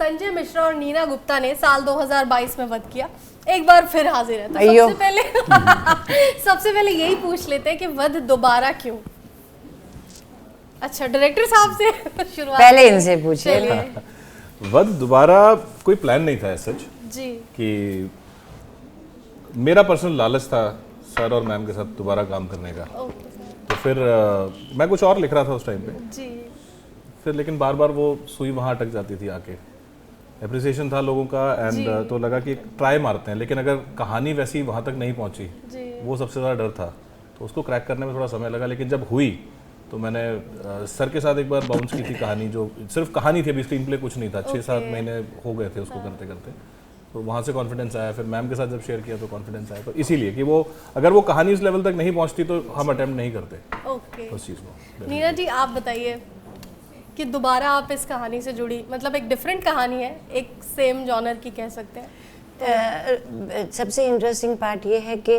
संजय मिश्रा और नीना गुप्ता ने साल 2022 में वध किया, एक बार फिर हाजिर है। तो सबसे पहले यही पूछ लेते हैं कि वध दोबारा क्यों? अच्छा, डायरेक्टर साहब से शुरुआत पहले इनसे पूछिए। वध दोबारा कोई प्लान नहीं था सच जी, कि मेरा पर्सनल लालच था सर और मैम के साथ दोबारा काम करने का। तो फिर मैं कुछ और लिख रहा था उस टाइम पे जी, फिर लेकिन बार बार वो सुई वहाँ अटक जाती थी आके। एप्रिसिएशन था लोगों का एंड तो लगा कि ट्राई मारते हैं, लेकिन अगर कहानी वैसी वहाँ तक नहीं पहुँची, वो सबसे ज़्यादा डर था। तो उसको क्रैक करने में थोड़ा समय लगा, लेकिन जब हुई तो मैंने सर के साथ एक बार बाउंस की थी कहानी, जो सिर्फ कहानी थी, अभी स्क्रीन प्ले कुछ नहीं था। 6-7 महीने हो गए थे उसको करते करते, तो वहाँ से कॉन्फिडेंस आया। फिर मैम के साथ जब शेयर किया तो कॉन्फिडेंस आया। तो इसीलिए कि वो अगर वो कहानी उस लेवल तक नहीं पहुँचती तो हम अटेम्प्ट नहीं करते उस चीज़ को। नीना जी, आप बताइए कि दोबारा आप इस कहानी से जुड़ी, मतलब एक डिफरेंट कहानी है, एक सेम जॉनर की कह सकते हैं। सबसे इंटरेस्टिंग पार्ट ये है कि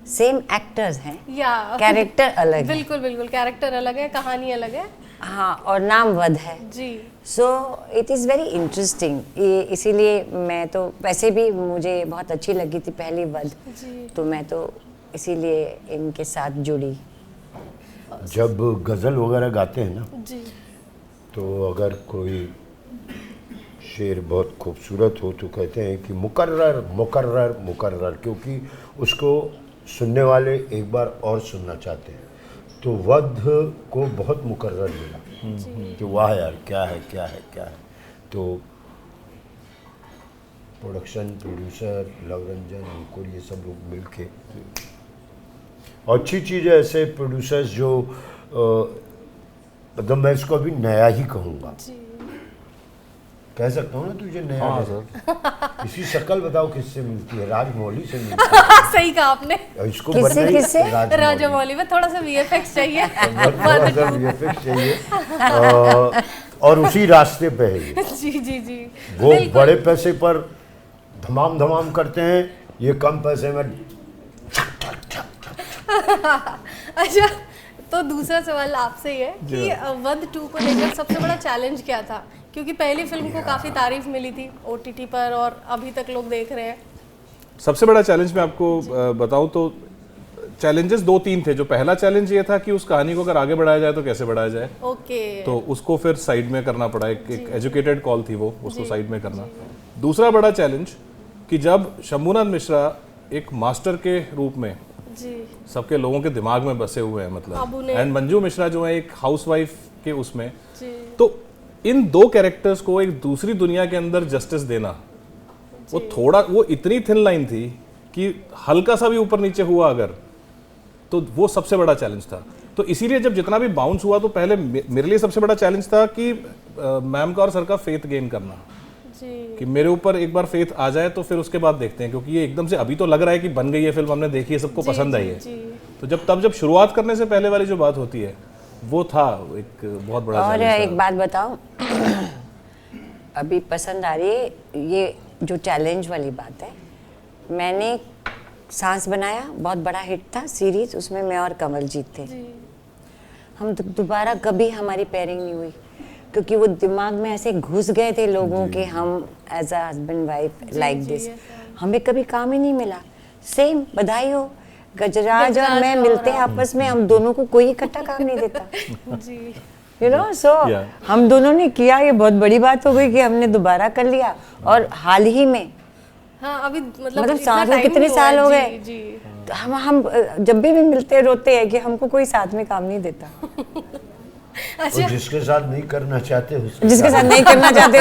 सेम एक्टर्स हैं या कैरेक्टर अलग है। बिल्कुल बिल्कुल, कैरेक्टर अलग है, कहानी अलग है। हाँ, और नाम वध है जी। So it is very interesting. ये इसीलिए मैं तो वैसे भी मुझे बहुत अच्छी लगी थी पहली वध, तो मैं तो इसीलिए इनके साथ जुड़ी। जब गज़ल वगैरह गाते हैं ना जी, तो अगर कोई शेर बहुत खूबसूरत हो तो कहते हैं कि मुकर्रर मुकर्रर मुकर्रर, क्योंकि उसको सुनने वाले एक बार और सुनना चाहते हैं। तो वध को बहुत मुकर्रर मिला कि वाह यार, क्या है क्या है क्या है। तो प्रोडक्शन, प्रोड्यूसर, लव रंजन, अंकुर, ये सब लोग मिलके, और अच्छी चीज़ है ऐसे प्रोड्यूसर्स जो मतलब मैं इसको अभी नया ही कहूँगा, कह सकता हूँ ना तुझे नया। हाँ सर। इसी शक्ल बताओ किससे मिलती है? राजमौली से मिलती है। सही कहा आपने। इसको किससे? राजमौली में थोड़ा सा वीएफएक्स चाहिए। वीएफएक्स चाहिए और उसी रास्ते पे है ये। जी जी जी, वो बड़े पैसे पर धमाम धमाम करते हैं, ये कम पैसे में। अच्छा, तो दूसरा सवाल आपसे ये है कि वध 2 को लेकर सबसे बड़ा चैलेंज क्या था? क्योंकि पहली फिल्म को काफ़ी तारीफ मिली थी ओटीटी पर और अभी तक लोग देख रहे हैं। सबसे बड़ा चैलेंज मैं आपको बताऊं तो चैलेंजेस 2-3 थे। जो पहला चैलेंज ये था कि उस कहानी को अगर आगे बढ़ाया जाए तो कैसे बढ़ाया जाए। तो उसको फिर साइड में करना पड़ा। एक एजुकेटेड कॉल थी वो, उसको साइड में करना। दूसरा बड़ा चैलेंज कि जब शंभूनाथ मिश्रा एक मास्टर के रूप में सबके लोगों के दिमाग में बसे हुए हैं, मतलब, एंड मंजू मिश्रा जो है एक हाउसवाइफ के उसमें, तो इन दो कैरेक्टर्स को एक दूसरी दुनिया के अंदर जस्टिस देना, वो इतनी थिन लाइन थी कि हल्का सा भी ऊपर नीचे हुआ अगर, तो वो सबसे बड़ा चैलेंज था। तो इसीलिए जब जितना भी बाउंस हुआ तो पहले मेरे लिए सबसे बड़ा चैलेंज था कि मैम का और सर का फेथ गेन करना, कि मेरे ऊपर एक बार फेथ आ जाए तो फिर उसके बाद देखते हैं। क्योंकि ये एकदम से अभी तो लग रहा है कि बन गई है फिल्म, हमने देखी है, सबको पसंद आई है, तो जब शुरुआत करने से पहले वाली जो बात होती है वो था एक बहुत बड़ा। और एक बात बताओ, अभी पसंद आ रही है ये जो चैलेंज वाली बात है। मैंने सांस बनाया, बहुत बड़ा हिट था सीरीज, उसमें मैं और कमलजीत थे। हम दोबारा कभी हमारी पेयरिंग नहीं हुई, क्योंकि वो दिमाग में ऐसे घुस गए थे लोगों के, हम as a husband wife like this, हमें कभी काम ही नहीं मिला। सेम, बधाई हो, गजराज और मैं मिलते हैं आपस में, हम दोनों को कोई इकट्ठा काम नहीं देता। यू नो, सो हम दोनों ने किया, ये बहुत बड़ी बात हो गई कि हमने दोबारा कर लिया। और हाल ही में, हाँ, अभी मतलब साथ में कितने साल हो गए, तो हम जब भी मिलते रोते हैं कि हमको कोई साथ में काम नहीं देता। अच्छा, जिसके साथ नहीं करना चाहते जिसके साथ नहीं करना चाहते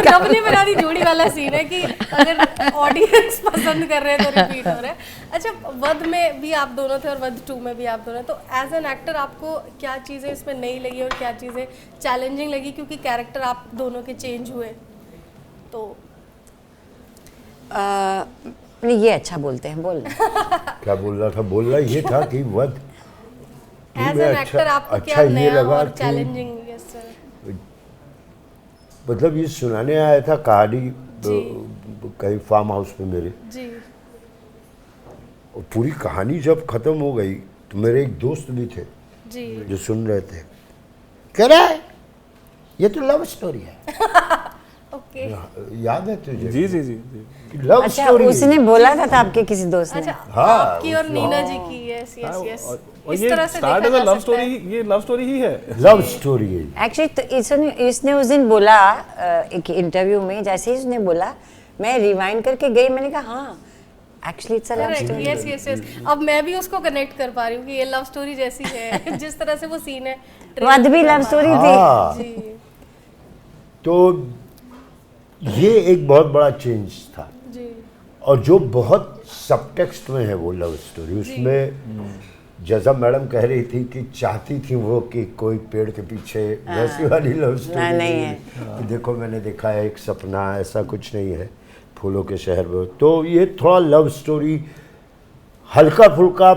रब ने बना दी जोड़ी वाला सीन है कि अगर ऑडियंस पसंद कर रहे हैं तो रिपीट हो रहा है। अच्छा, वध में भी आप दोनों थे और वध 2 में भी आप दोनों, तो एज एन एक्टर आपको क्या चीज़ें इसमें नई लगी और क्या चीज़ें चैलेंजिंग लगी? क्योंकि कैरेक्टर आप दोनों के चेंज हुए, तो ये अच्छा बोलते हैं, बोल क्या बोल रहा था? बोल रहा ये था कि वध एज एन एक्टर आपको क्या नया और चैलेंजिंग? Yes sir. मतलब ये सुनाने आया था कहानी कहीं फार्म हाउस में मेरे जी, और पूरी कहानी जब खत्म हो गई तो मेरे एक दोस्त भी थे जी, जो सुन रहे थे, कह रहा है ये तो लव स्टोरी है। ओके। याद है तुझे? जी जी जी जी। लव अच्छा स्टोरी। उसने बोला था आपके किसी दोस्त ने? अच्छा हाँ, आपकी और नीना जी की, यस यस यस, और इस ये तरह से स्टार्ट देखा एज अ जा लव सकता है। स्टोरी, ये लव स्टोरी ही है। लव स्टोरी है। एक्चुअली तो इसने उस दिन बोला एक इंटरव्यू में, जैसे ही उसने बोला मैं रिवाइंड करके गई, मैंने कहा हाँ actually it's a love story. Yes yes yes, अब मैं भी उसको कनेक्ट कर पा रही हूँ कि ये लव स्टोरी जैसी है जिस तरह से वो सीन है। वध भी लव स्टोरी थी। हाँ, जी तो ये एक बहुत बड़ा चेंज था, जी और जो बहुत सबटेक्स्ट में है वो लव स्टोरी। उसमें जैसा मैडम कह रही थी कि चाहती थी वो कि कोई पेड़ के पीछे, वैसी वाली लव स्टोरी नहीं है। कि देखो मैंने देखा है एक सपना, ऐसा कुछ नहीं है फूलों के शहर में। तो ये थोड़ा लव स्टोरी हल्का फुल्का,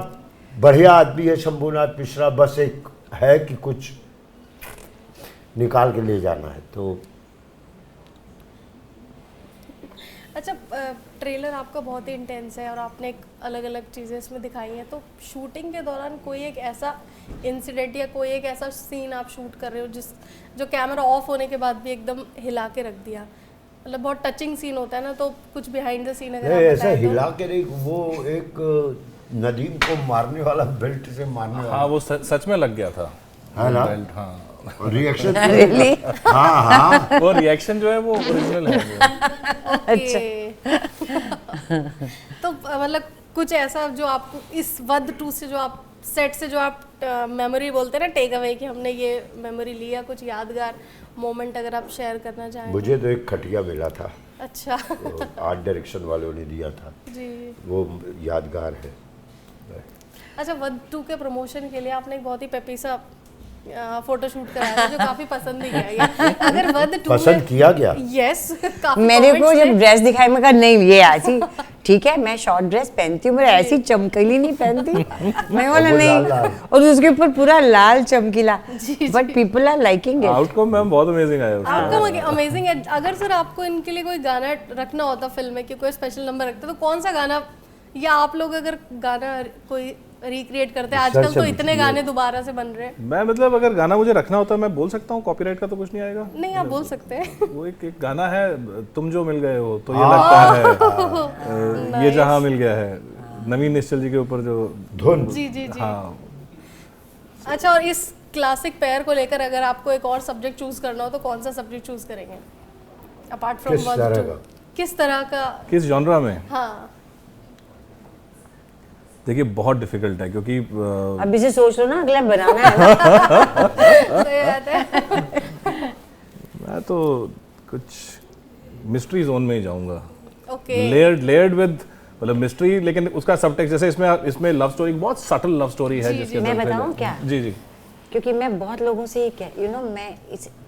बढ़िया आदमी है शंभूनाथ मिश्रा, बस एक है कि कुछ निकाल के ले जाना है। तो अच्छा, ट्रेलर आपका बहुत ही इंटेंस है और आपने एक अलग अलग चीज़ें इसमें दिखाई हैं, तो शूटिंग के दौरान कोई एक ऐसा इंसिडेंट या कोई एक ऐसा सीन आप शूट कर रहे हो जो कैमरा ऑफ होने के बाद भी एकदम हिला के रख दिया, मतलब बहुत टचिंग सीन होता है ना, तो कुछ बिहाइंड द सीन अगर नहीं, आप ऐसा बताएं तो। हिला के नहीं, वो एक नदीम को मारने वाला, बेल्ट से मारने वाला, हाँ वो सच में लग गया था। है ना? बेल्ट, हाँ रिएक्शन। Really? हाँ हाँ, वो रिएक्शन जो है वो ओरिजिनल है वो। ओके तो मतलब कुछ ऐसा जो आपको इस वध 2 से, जो आप सेट से जो आप मेमोरी बोलते हैं ना, टेक अवे, कि हमने ये मेमोरी लिया, कुछ यादगार मोमेंट अगर आप शेयर करना चाहें। मुझे तो एक खटिया मिला था, अच्छा वो आर्ट डायरेक्शन वालों ने दिया था, जी। वो यादगार है। अच्छा, वध 2 के प्रमोशन के लिए आपने एक बहुत ही पेपी सा फोटो शूट कराया था जो काफी पसंद भी किया गया। अगर वध 2 पसंद किया गया? यस, काफी मेरे को comments जब थे। ड्रेस दिखाई, मैं कहा नहीं ये ऐसी ठीक है, मैं शॉर्ट ड्रेस पहनती हूँ, मैं ऐसी चमकीली नहीं पहनती। मैं बोला वो नहीं, लाल लाल। और उसके ऊपर पूरा लाल चमकीला, but people are liking it. Outcome ma'am बहुत अमेजिंग आया उसका। आउटकम अमेजिंग है। अगर सर आपको इनके लिए कोई गाना रखना होता फिल्म में, कि कोई स्पेशल नंबर रखते, तो कौन सा गाना, या आप लोग अगर गाना कोई रिक्रिएट करते हैं, आजकल तो इतने गाने दोबारा से बन रहे हैं। मैं मतलब अगर गाना मुझे रखना होता है मैं बोल सकता हूँ, कॉपीराइट का तो कुछ नहीं आएगा। नहीं, आप बोल सकते हैं। वो एक गाना है, तुम जो मिल गए हो तो ये लगता है, ये जहाँ मिल गया है, नवीन निश्चल जी के ऊपर जो धुन। जी जी जी। हाँ अच्छा, और इस क्लासिक पेयर को लेकर अगर आपको एक और सब्जेक्ट चूज करना हो तो कौन सा सब्जेक्ट चूज करेंगे, अपार्ट फ्रॉम किस वध तरह 2? का? किस तरह का? किस जॉनरा में? हाँ देखिए बहुत डिफिकल्ट है क्योंकि अभी से सोच लो ना, अगला बनाना है ना। सही बात है। मैं तो कुछ मिस्ट्री जोन में ही जाऊंगा। ओके, लेयर्ड विद मतलब मिस्ट्री, लेकिन उसका सबटेक्स्ट, जैसे इसमें लव स्टोरी, बहुत सटल लव स्टोरी है जिसके मैं अंदर बताऊं क्या? जी जी क्योंकि मैं बहुत लोगों से ये मैं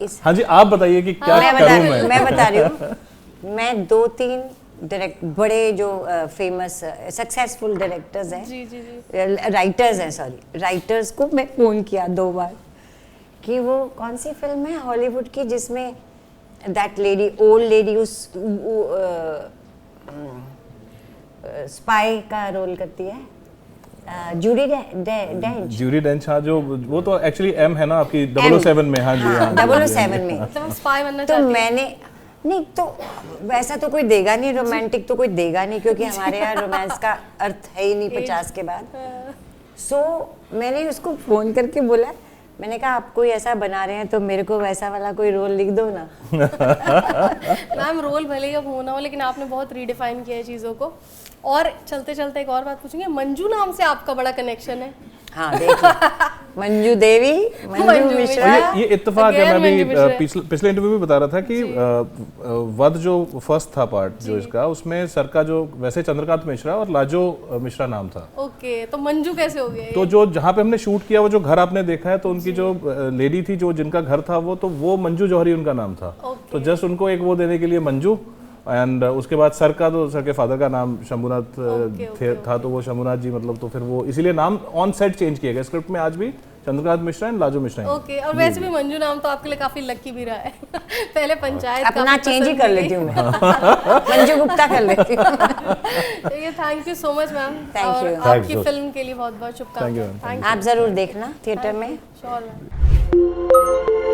इस हाँ जी, आप बताइए कि क्या मैं करूं मैं। मैं बता रही हूँ, मैं 2-3 बड़े जो फेमस सक्सेसफुल डायरेक्टर्स हैं, जी जी जी, राइटर्स हैं, सॉरी राइटर्स को मैं फ़ोन किया 2 बार कि वो कौन सी फिल्म है हॉलीवुड की जिसमें दैट लेडी, ओल्ड लेडी, उस स्पाई का रोल करती है, जूडी डेंच। जूडी डेंच, हाँ, जो वो तो एक्चुअली एम है ना आपकी 007 में। हाँ जी, हाँ जी, 007 में। मतलब स्पाई बनना तो चाहती हैं? मैंने नहीं, तो वैसा तो कोई देगा नहीं, रोमांटिक तो कोई देगा नहीं, क्योंकि हमारे यहाँ रोमांस का अर्थ है ही नहीं 50 के बाद। सो मैंने उसको फ़ोन करके बोला, मैंने कहा आप कोई ऐसा बना रहे हैं तो मेरे को वैसा वाला कोई रोल लिख दो ना। मैम, रोल भले ही अब होना हो, लेकिन आपने बहुत रीडिफाइन किया है चीज़ों को। और चलते चलते एक और बात पूछेंगे, मंजू नाम से आपका बड़ा कनेक्शन है। हाँ देखिए, मंजू देवी, मंजू मिश्रा। ये इत्तेफाक है। Again मैं मंजू भी मिश्रा। पिछले इंटरव्यू में बता रहा था कि वध जो फर्स्ट था पार्ट जो इसका, उसमें सर का जो वैसे चंद्रकांत मिश्रा और लाजो मिश्रा नाम था। ओके, तो मंजू कैसे हो गया ये? तो जो जहाँ पे हमने शूट किया, वो जो घर आपने देखा है, तो उनकी जो लेडी थी जो जिनका घर था वो मंजू जौहरी उनका नाम था। Okay. तो जस्ट उनको एक वो देने के लिए मंजू, एंड उसके बाद सर के फादर का नाम शंभूनाथ था, तो वो शंभूनाथ जी, मतलब तो फिर वो इसीलिए नाम ऑन सेट चेंज किया गया। स्क्रिप्ट में आज भी चंद्रकांत मिश्रा एंड लाजो मिश्रा। ओके, और वैसे भी मंजू नाम तो आपके लिए काफी लकी भी रहा है। पहले पंचायत अपना काफी चेंज ही पसंद कर थी। लेती हूँ मैं, मंजू गुप्ता कर लेती हूँ। ये thank you so much ma'am, Thank और you. आपकी Thanks. फिल्म के लिए बहुत बहुत शुभकामनाएं। Thank you, ma'am. थैंक आप ज़रूर देखना थिएटर में। You, sure ma'am.